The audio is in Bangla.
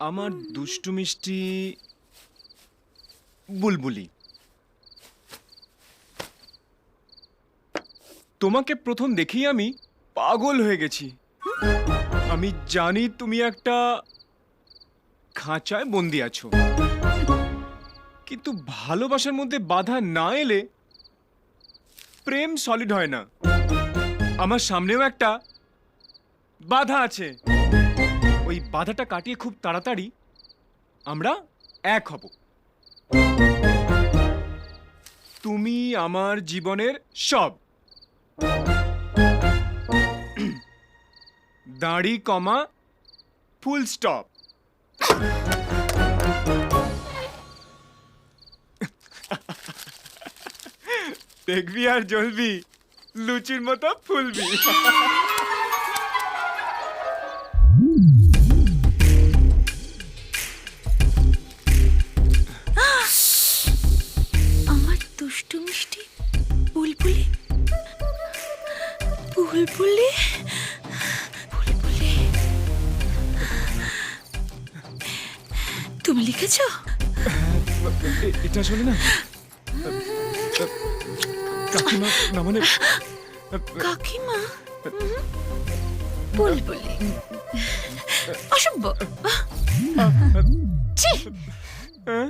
আমার দুষ্টু মিষ্টি বুলবুলি। তোমাকে প্রথম দেখেই আমি পাগল হয়ে গেছি। আমি জানি তুমি একটা খাঁচায় বন্দি আছো, কিন্তু ভালোবাসার মধ্যে বাধা না এলে প্রেম সলিড হয় না। আমার সামনেও একটা বাধা আছে, ওই বাধাটা কাটিয়ে খুব তাড়াতাড়ি আমরা এক হব। তুমি আমার জীবনের সব, দাড়ি কমা ফুল স্টপ। দেখবি আর জ্বলবি, লুচির মতো ফুলবি। আমার দুষ্টু মিষ্টি বুলবুলি, বুলবুলি, বুলবুলি। তুমি লিখেছো? এটা আসলে না কাকিমা, না মানে কাকিমা? বুলবুলি অসভ্য। ছি! হ্যাঁ?